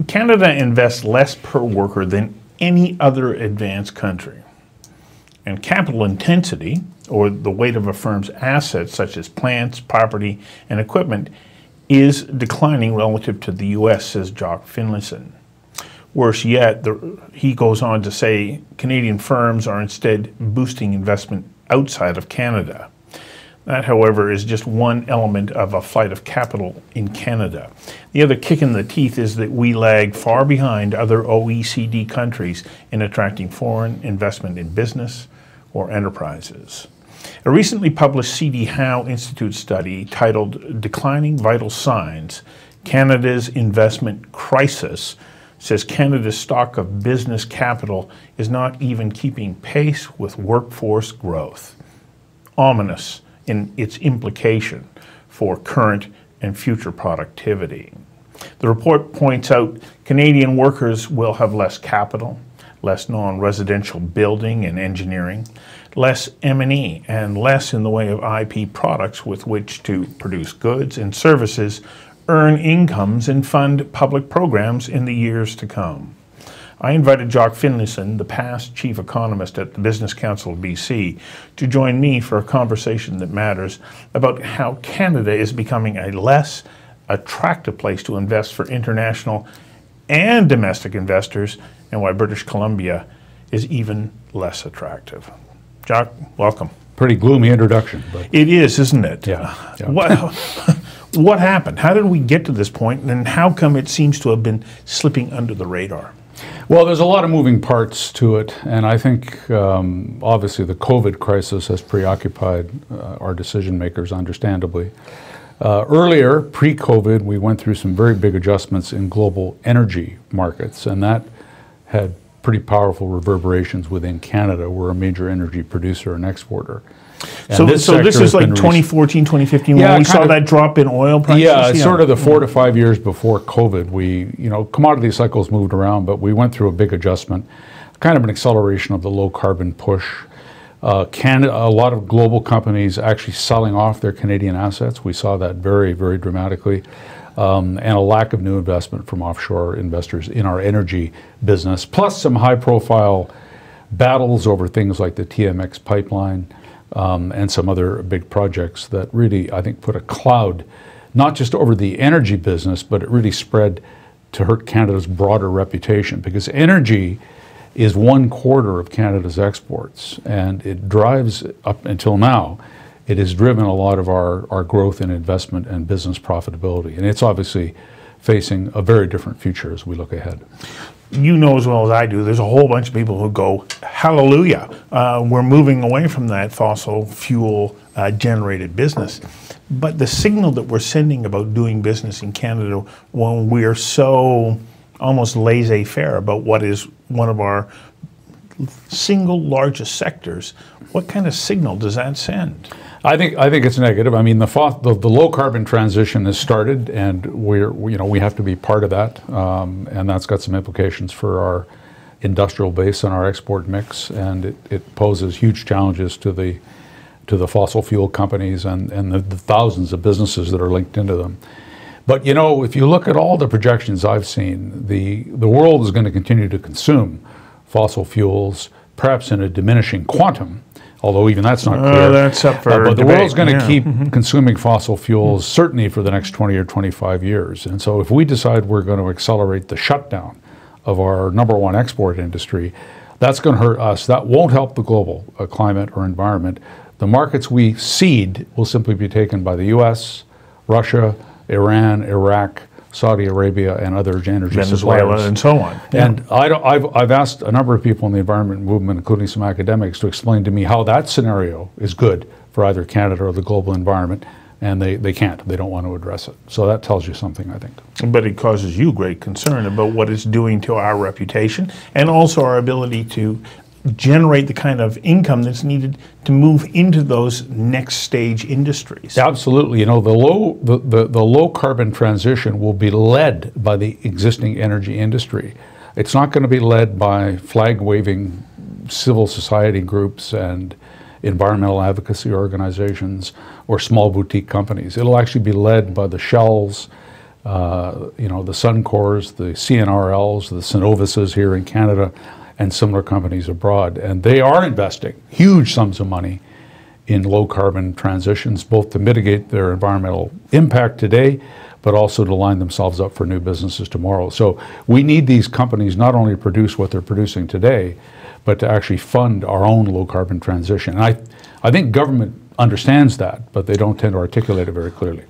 Canada invests less per worker than any other advanced country. And capital intensity, or the weight of a firm's assets such as plants, property, and equipment, is declining relative to the U.S., says Jock Finlayson. Worse yet, he goes on to say Canadian firms are instead boosting investment outside of Canada. That, however, is just one element of a flight of capital in Canada. The other kick in the teeth is that we lag far behind other OECD countries in attracting foreign investment in business or enterprises. A recently published Howe Institute study titled Declining Vital Signs, Canada's Investment Crisis, says Canada's stock of business capital is not even keeping pace with workforce growth. Ominous in its implication for current and future productivity. The report points out Canadian workers will have less capital, less non-residential building and engineering, less M&E, and less in the way of IP products with which to produce goods and services, earn incomes, and fund public programs in the years to come. I invited Jock Finlayson, the past Chief Economist at the Business Council of BC, to join me for a conversation that matters about how Canada is becoming a less attractive place to invest for international and domestic investors, and why British Columbia is even less attractive. Jock, welcome. Pretty gloomy introduction. But it is, isn't it? Yeah. What happened? How did we get to this point, and how come it seems to have been slipping under the radar? Well, there's a lot of moving parts to it, and I think obviously the COVID crisis has preoccupied our decision makers, understandably. Earlier, pre-COVID, we went through some very big adjustments in global energy markets, and that had pretty powerful reverberations within Canada. We're a major energy producer and exporter. And so this is like 2014, 2015, when we saw that drop in oil prices? Yeah, it's sort of the 4 to 5 years before COVID. Commodity cycles moved around, but we went through a big adjustment, kind of an acceleration of the low carbon push. Canada, a lot of global companies actually selling off their Canadian assets. We saw that very, very dramatically. And a lack of new investment from offshore investors in our energy business, plus some high profile battles over things like the TMX pipeline, and some other big projects that really, I think, put a cloud, not just over the energy business, but it really spread to hurt Canada's broader reputation, because energy is 1/4 of Canada's exports, and it drives, up until now, it has driven a lot of our growth in investment and business profitability. And it's obviously facing a very different future as we look ahead. You know as well as I do, there's a whole bunch of people who go, hallelujah, we're moving away from that fossil fuel generated business. But the signal that we're sending about doing business in Canada when we're so almost laissez-faire about what is one of our single largest sectors, what kind of signal does that send? I think it's negative. I mean, the low carbon transition has started, and we have to be part of that, and that's got some implications for our industrial base and our export mix, and it poses huge challenges to the fossil fuel companies and the thousands of businesses that are linked into them. But if you look at all the projections I've seen, the world is going to continue to consume fossil fuels, perhaps in a diminishing quantum, although even that's not clear. That's up for but the debate. world's going to keep consuming fossil fuels, certainly for the next 20 or 25 years. And so if we decide we're going to accelerate the shutdown of our #1 export industry, that's going to hurt us. That won't help the global climate or environment. The markets we cede will simply be taken by the US, Russia, Iran, Iraq, Saudi Arabia, and other energy Venezuela suppliers. and so on. And I've asked a number of people in the environment movement, including some academics, to explain to me how that scenario is good for either Canada or the global environment, and they can't. They don't want to address it. So that tells you something, I think. But it causes you great concern about what it's doing to our reputation and also our ability to generate the kind of income that's needed to move into those next stage industries. Absolutely. The low carbon transition will be led by the existing energy industry. It's not going to be led by flag waving civil society groups and environmental advocacy organizations or small boutique companies. It'll actually be led by the Shells, you know, the Suncors, the CNRLs, the Cenovus's here in Canada, and similar companies abroad. And they are investing huge sums of money in low carbon transitions, both to mitigate their environmental impact today, but also to line themselves up for new businesses tomorrow. So we need these companies not only to produce what they're producing today, but to actually fund our own low carbon transition. And I think government understands that, but they don't tend to articulate it very clearly.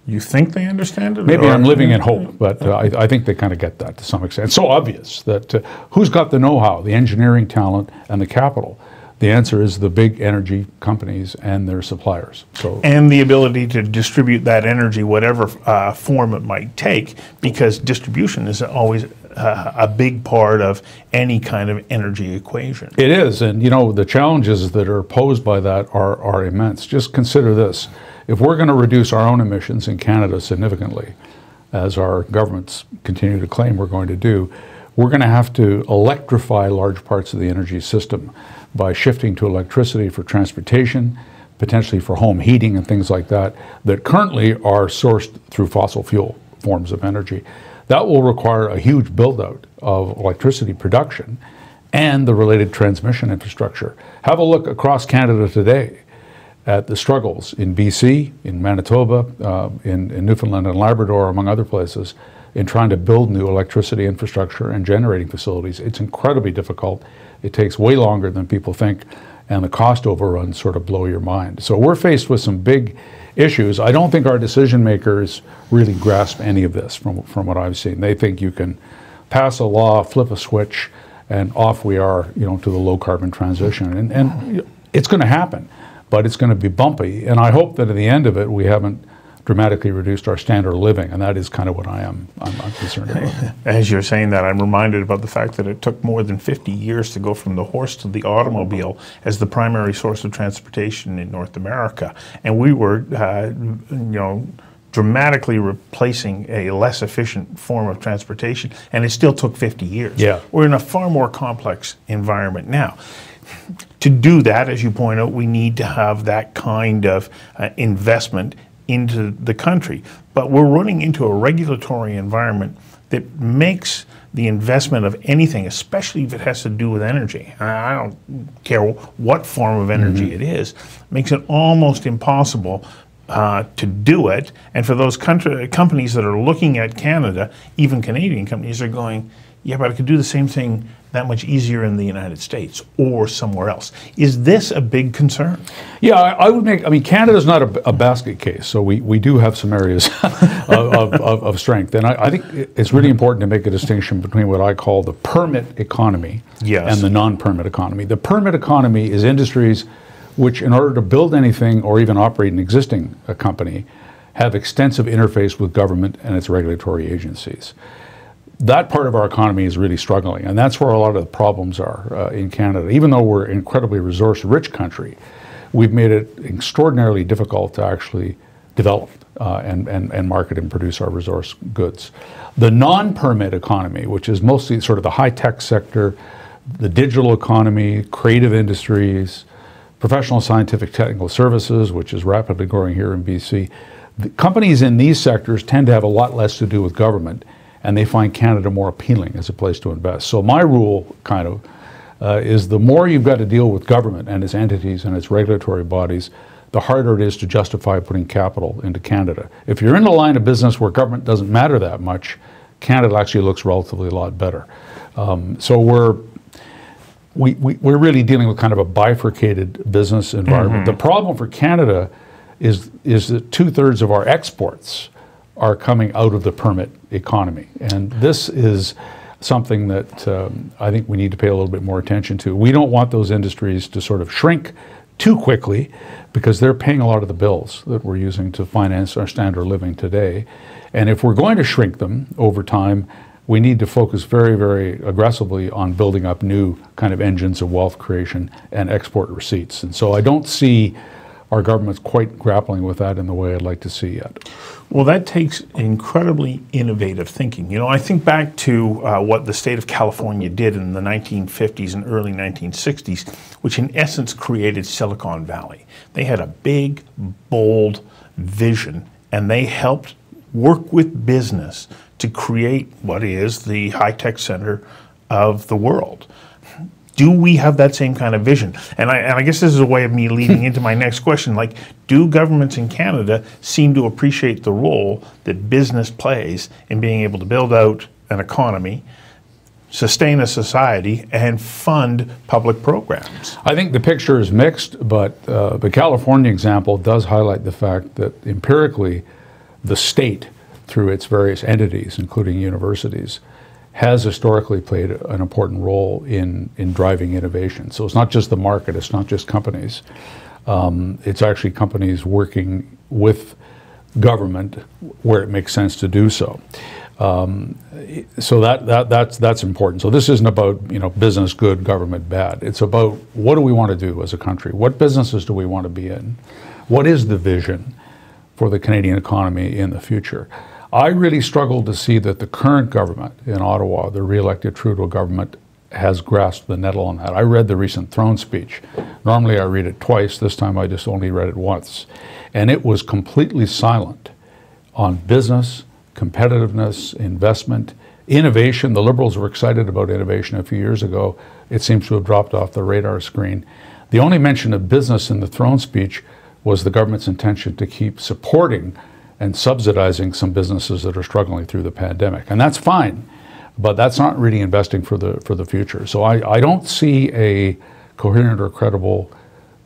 You think they understand it? Maybe I'm living in hope, but I think they kind of get that to some extent. It's so obvious that who's got the know-how, the engineering talent, and the capital? The answer is the big energy companies and their suppliers. So, and the ability to distribute that energy, whatever form it might take, because distribution is always a big part of any kind of energy equation. It is, and you know, the challenges that are posed by that are immense. Just consider this. If we're going to reduce our own emissions in Canada significantly, as our governments continue to claim we're going to do, we're going to have to electrify large parts of the energy system by shifting to electricity for transportation, potentially for home heating and things like that, that currently are sourced through fossil fuel forms of energy. That will require a huge build-out of electricity production and the related transmission infrastructure. Have a look across Canada today at the struggles in BC, in Manitoba, in Newfoundland and Labrador, among other places, in trying to build new electricity infrastructure and generating facilities. It's incredibly difficult. It takes way longer than people think, and the cost overruns sort of blow your mind. So we're faced with some big issues. I don't think our decision makers really grasp any of this from what I've seen. They think you can pass a law, flip a switch, and off we are, you know, to the low carbon transition. And it's going to happen, but it's going to be bumpy. And I hope that at the end of it, we haven't dramatically reduced our standard of living, and that is kind of what I'm concerned about. As you're saying that, I'm reminded about the fact that it took more than 50 years to go from the horse to the automobile as the primary source of transportation in North America, and we were, you know, dramatically replacing a less efficient form of transportation, and it still took 50 years. Yeah. We're in a far more complex environment now. To do that, as you point out, we need to have that kind of investment into the country. But we're running into a regulatory environment that makes the investment of anything, especially if it has to do with energy, I don't care what form of energy it is, makes it almost impossible to do it. And for those companies that are looking at Canada, even Canadian companies are going, yeah, but I could do the same thing that much easier in the United States or somewhere else. Is this a big concern? Yeah, I would make, I mean, Canada's not a basket case, so we do have some areas of strength. And I think it's really important to make a distinction between what I call the permit economy and the non-permit economy. The permit economy is industries which, in order to build anything or even operate an existing company, have extensive interface with government and its regulatory agencies. That part of our economy is really struggling, and that's where a lot of the problems are in Canada. Even though we're an incredibly resource-rich country, we've made it extraordinarily difficult to actually develop and market and produce our resource goods. The non-permit economy, which is mostly sort of the high-tech sector, the digital economy, creative industries, professional scientific technical services, which is rapidly growing here in BC, the companies in these sectors tend to have a lot less to do with government, and they find Canada more appealing as a place to invest. So my rule kind of is the more you've got to deal with government and its entities and its regulatory bodies, the harder it is to justify putting capital into Canada. If you're in a line of business where government doesn't matter that much, Canada actually looks relatively a lot better. So we're really dealing with kind of a bifurcated business environment. The problem for Canada is that 2/3 of our exports are coming out of the permit economy. And this is something that I think we need to pay a little bit more attention to. We don't want those industries to sort of shrink too quickly because they're paying a lot of the bills that we're using to finance our standard of living today. And if we're going to shrink them over time, we need to focus very, very aggressively on building up new kind of engines of wealth creation and export receipts. And so I don't see our government's quite grappling with that in the way I'd like to see yet. Well, that takes incredibly innovative thinking. You know, I think back to what the state of California did in the 1950s and early 1960s, which in essence created Silicon Valley. They had a big, bold vision, and they helped work with business to create what is the high-tech center of the world. Do we have that same kind of vision? And I guess this is a way of me leading into my next question. Like, do governments in Canada seem to appreciate the role that business plays in being able to build out an economy, sustain a society, and fund public programs? I think the picture is mixed, but the California example does highlight the fact that empirically, the state, through its various entities, including universities, has historically played an important role in driving innovation. So it's not just the market, it's not just companies. It's actually companies working with government where it makes sense to do so. So that's important. So this isn't about, you know, business good, government bad. It's about what do we want to do as a country? What businesses do we want to be in? What is the vision for the Canadian economy in the future? I really struggle to see that the current government in Ottawa, the re-elected Trudeau government, has grasped the nettle on that. I read the recent throne speech. Normally I read it twice. This time I just only read it once. And it was completely silent on business, competitiveness, investment, innovation. The Liberals were excited about innovation a few years ago. It seems to have dropped off the radar screen. The only mention of business in the throne speech was the government's intention to keep supporting and subsidizing some businesses that are struggling through the pandemic. And that's fine, but that's not really investing for the future. So I don't see a coherent or credible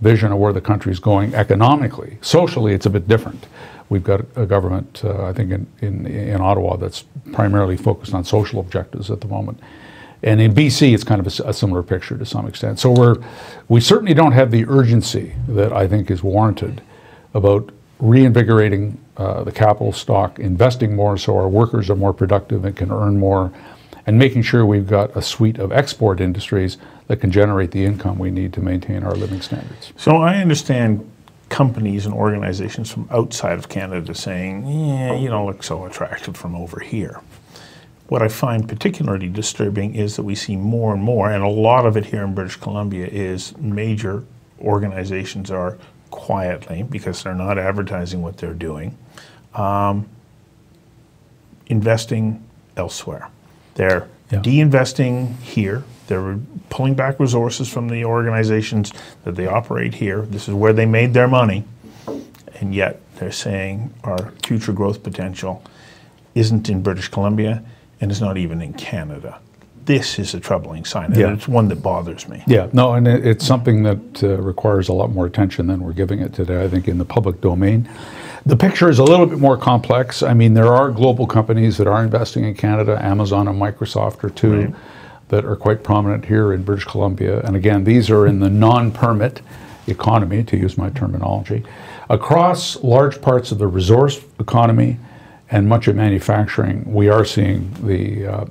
vision of where the country's going economically. Socially, it's a bit different. We've got a government, I think, in Ottawa that's primarily focused on social objectives at the moment. And in BC, it's kind of a similar picture to some extent. So we certainly don't have the urgency that I think is warranted about reinvigorating the capital stock, investing more so our workers are more productive and can earn more, and making sure we've got a suite of export industries that can generate the income we need to maintain our living standards. So I understand companies and organizations from outside of Canada saying, yeah, you don't look so attractive from over here. What I find particularly disturbing is that we see more and more, and a lot of it here in British Columbia, is major organizations are quietly, because they're not advertising what they're doing, investing elsewhere. They're de-investing here. They're pulling back resources from the organizations that they operate here. This is where they made their money. And yet they're saying our future growth potential isn't in British Columbia and is not even in Canada. This is a troubling sign, and it's one that bothers me. Yeah, no, and it's something that requires a lot more attention than we're giving it today, I think, in the public domain. The picture is a little bit more complex. I mean, there are global companies that are investing in Canada. Amazon and Microsoft are two that are quite prominent here in British Columbia. And again, these are in the non-permit economy, to use my terminology. Across large parts of the resource economy and much of manufacturing, we are seeing the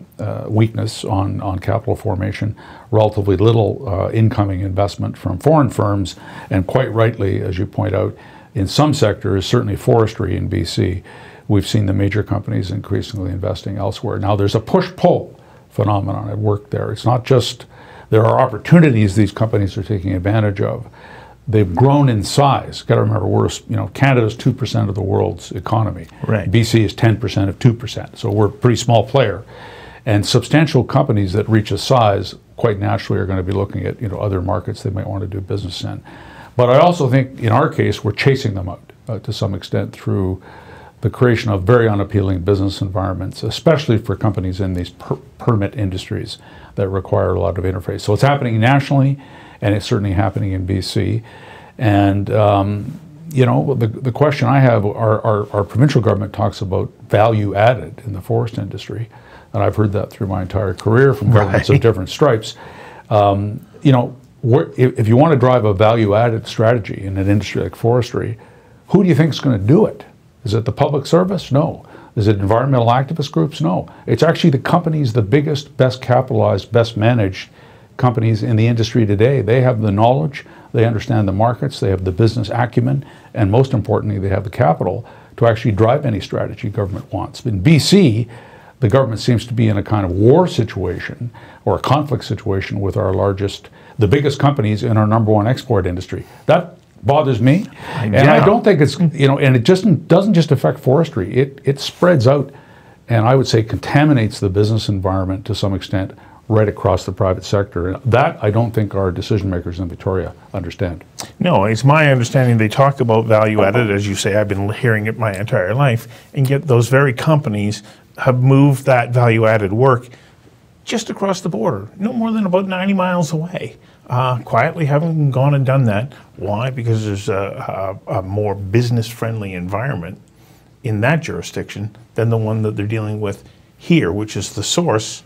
weakness on capital formation, relatively little incoming investment from foreign firms, and quite rightly, as you point out, in some sectors, certainly forestry in BC, we've seen the major companies increasingly investing elsewhere. Now there's a push-pull phenomenon at work there. It's not just, there are opportunities these companies are taking advantage of. They've grown in size. Got to remember, Canada's 2% of the world's economy. Right. BC is 10% of 2%, so we're a pretty small player. And substantial companies that reach a size quite naturally are going to be looking at other markets they might want to do business in. But I also think in our case we're chasing them out to some extent through the creation of very unappealing business environments, especially for companies in these permit industries that require a lot of interface. So it's happening nationally, and it's certainly happening in BC. And the question I have, our provincial government talks about value added in the forest industry, and I've heard that through my entire career from governments of different stripes. If you want to drive a value-added strategy in an industry like forestry, who do you think is going to do it? Is it the public service? No. Is it environmental activist groups? No. It's actually the companies, the biggest, best capitalized, best managed companies in the industry today. They have the knowledge, they understand the markets, they have the business acumen, and most importantly, they have the capital to actually drive any strategy government wants. In BC, the government seems to be in a kind of war situation or a conflict situation with the biggest companies in our #1 export industry. That bothers me. And I don't think it's, and it just doesn't just affect forestry. It spreads out and I would say contaminates the business environment to some extent right across the private sector. That I don't think our decision makers in Victoria understand. No, it's my understanding they talk about value added, as you say, I've been hearing it my entire life, and yet those very companies have moved that value added work just across the border, no more than about 90 miles away. Quietly haven't gone and done that. Why? Because there's a more business-friendly environment in that jurisdiction than the one that they're dealing with here, which is the source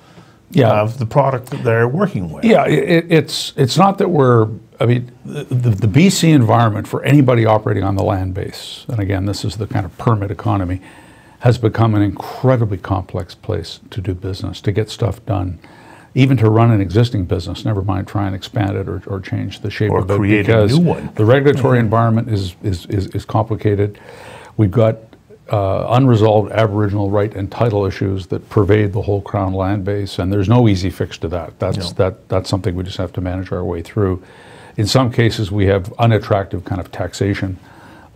of the product that they're working with. Yeah, it's not that the BC environment for anybody operating on the land base, and again, this is the kind of permit economy, has become an incredibly complex place to do business, to get stuff done, even to run an existing business, never mind try and expand it or change the shape of it. Or create a new one. The regulatory environment is complicated. We've got unresolved Aboriginal right and title issues that pervade the whole Crown land base, and there's no easy fix to that. That's something we just have to manage our way through. In some cases, we have unattractive kind of taxation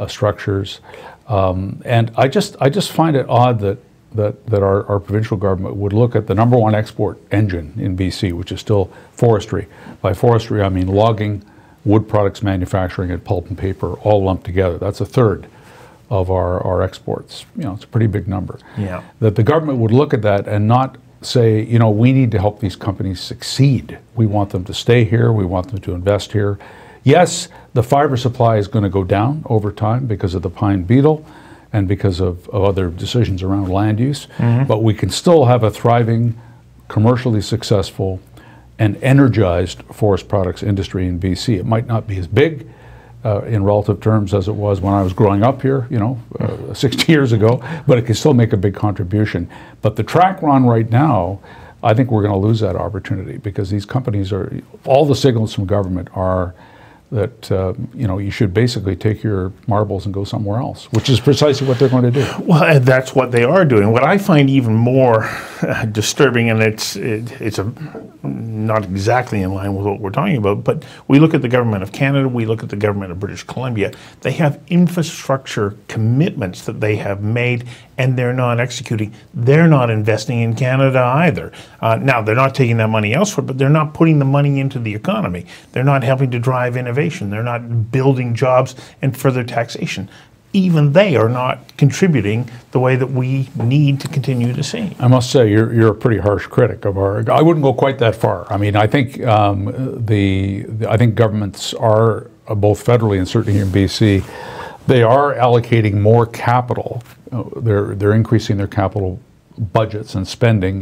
structures, and I just find it odd that our provincial government would look at the number one export engine in BC, which is still forestry. By forestry, I mean logging, wood products manufacturing, and pulp and paper all lumped together. That's a third of our exports. It's a pretty big number. Yeah. That the government would look at that and not say, we need to help these companies succeed. We want them to stay here. We want them to invest here. Yes, the fiber supply is going to go down over time because of the pine beetle and because of other decisions around land use, but we can still have a thriving, commercially successful, and energized forest products industry in BC. It might not be as big in relative terms as it was when I was growing up here, 60 years ago, but it can still make a big contribution. But the track we're on right now, I think we're going to lose that opportunity because these companies all the signals from government are that you should basically take your marbles and go somewhere else, which is precisely what they're going to do. Well, that's what they are doing. What I find even more disturbing, and it's not exactly in line with what we're talking about, but we look at the government of Canada, we look at the government of British Columbia. They have infrastructure commitments that they have made, and they're not executing. They're not investing in Canada either. Now, they're not taking that money elsewhere, but they're not putting the money into the economy. They're not helping to drive innovation. They're not building jobs and further taxation. Even they are not contributing the way that we need to continue to see. I must say, you're a pretty harsh critic of our. I wouldn't go quite that far. I mean, I think I think governments are both federally and certainly here in BC, they are allocating more capital. They're increasing their capital budgets and spending.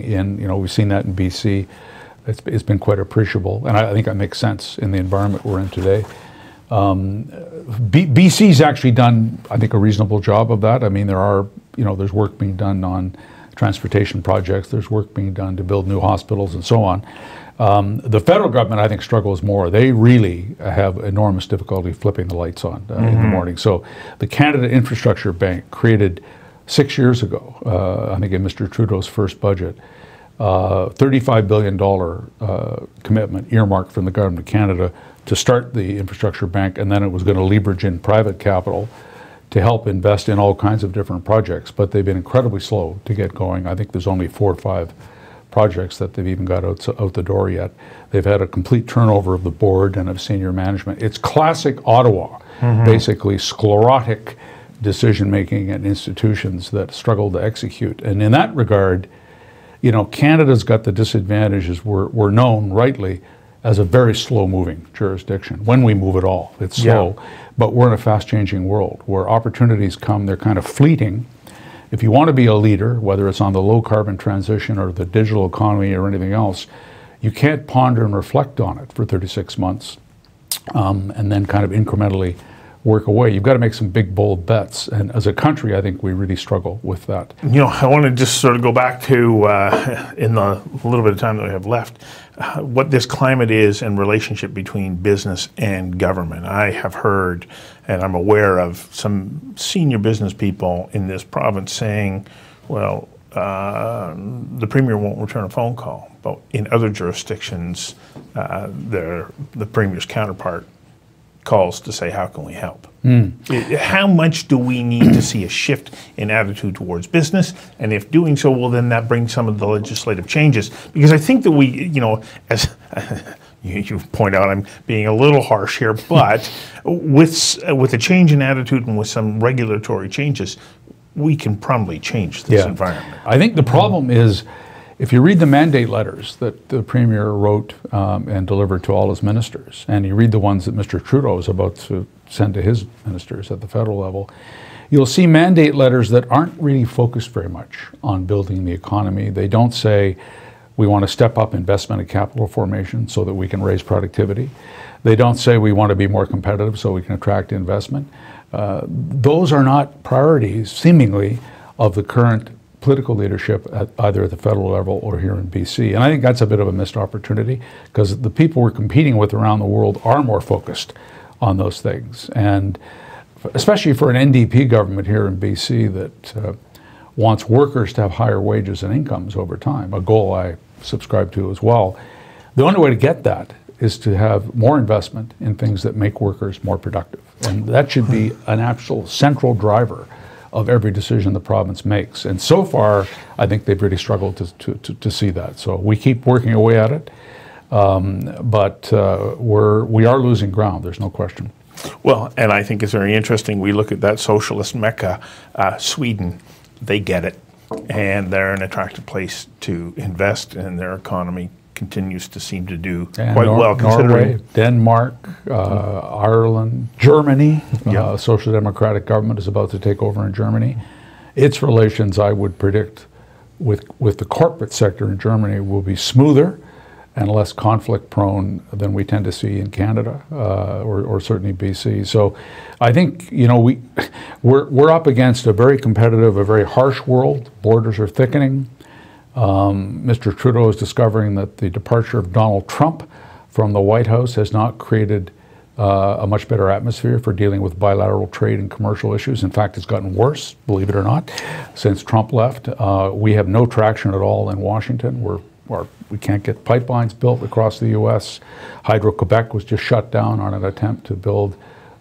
We've seen that in BC. It's been quite appreciable, and I think that makes sense in the environment we're in today. BC's actually done, I think, a reasonable job of that. I mean, there's work being done on transportation projects. There's work being done to build new hospitals and so on. The federal government, I think, struggles more. They really have enormous difficulty flipping the lights on in the morning. So the Canada Infrastructure Bank, created 6 years ago, I think in Mr. Trudeau's first budget, $35 billion commitment earmarked from the government of Canada to start the infrastructure bank, and then it was going to leverage in private capital to help invest in all kinds of different projects. But they've been incredibly slow to get going. I think there's only 4 or 5 projects that they've even got out the door yet. They've had a complete turnover of the board and of senior management. It's classic Ottawa, basically sclerotic decision-making and institutions that struggle to execute. And in that regard, Canada's got the disadvantages. We're known rightly as a very slow-moving jurisdiction. When we move at all, it's slow. But we're in a fast-changing world where opportunities come, they're kind of fleeting. If you want to be a leader, whether it's on the low-carbon transition or the digital economy or anything else, you can't ponder and reflect on it for 36 months and then kind of incrementally work away. You've got to make some big, bold bets. And as a country, I think we really struggle with that. I want to just sort of go back to, in the little bit of time that we have left, what this climate is and relationship between business and government. I have heard, and I'm aware of, some senior business people in this province saying, well, the Premier won't return a phone call. But in other jurisdictions, the Premier's counterpart calls to say, how can we help? How much do we need to see a shift in attitude towards business? And if doing so, well, then that brings some of the legislative changes. Because I think that we, you know, as you point out, I'm being a little harsh here, but with a change in attitude and with some regulatory changes, we can probably change this environment. I think the problem is, if you read the mandate letters that the Premier wrote and delivered to all his ministers, and you read the ones that Mr. Trudeau is about to send to his ministers at the federal level, you'll see mandate letters that aren't really focused very much on building the economy. They don't say, we want to step up investment and capital formation so that we can raise productivity. They don't say we want to be more competitive so we can attract investment. Those are not priorities, seemingly, of the current political leadership at either at the federal level or here in BC. And I think that's a bit of a missed opportunity, because the people we're competing with around the world are more focused on those things. And especially for an NDP government here in BC that wants workers to have higher wages and incomes over time, a goal I subscribe to as well. The only way to get that is to have more investment in things that make workers more productive. And that should be an actual central driver of every decision the province makes. And so far, I think they've really struggled to see that. So we keep working away at it, but we are losing ground, there's no question. Well, and I think it's very interesting. We look at that socialist mecca, Sweden, they get it. And they're an attractive place to invest, and their economy continues to seem to do quite well, considering Norway, Denmark, Ireland, Germany. Social Democratic government is about to take over in Germany. Its relations, I would predict, with the corporate sector in Germany will be smoother and less conflict prone than we tend to see in Canada or certainly BC. So I think, you know, we're up against a very competitive, a very harsh world. Borders are thickening. Mr. Trudeau is discovering that the departure of Donald Trump from the White House has not created a much better atmosphere for dealing with bilateral trade and commercial issues. In fact, it's gotten worse, believe it or not, since Trump left. We have no traction at all in Washington. We can't get pipelines built across the U.S. Hydro-Quebec was just shut down on an attempt to build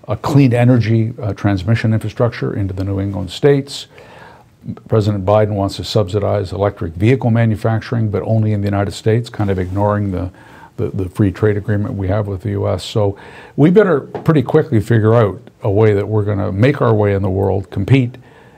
a clean energy transmission infrastructure into the New England states. President Biden wants to subsidize electric vehicle manufacturing, but only in the United States, kind of ignoring the free trade agreement we have with the U.S. So we better pretty quickly figure out a way that we're going to make our way in the world, compete,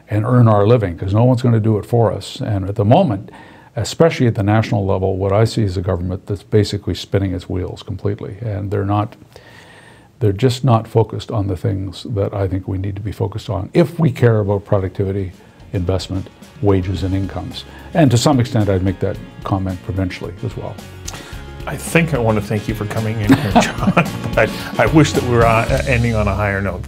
and earn our living, because no one's going to do it for us. And at the moment, especially at the national level, what I see is a government that's basically spinning its wheels completely, and they're just not focused on the things that I think we need to be focused on if we care about productivity, investment, wages, and incomes. And to some extent, I'd make that comment provincially as well. I think I want to thank you for coming in here, John, but I wish that we were ending on a higher note.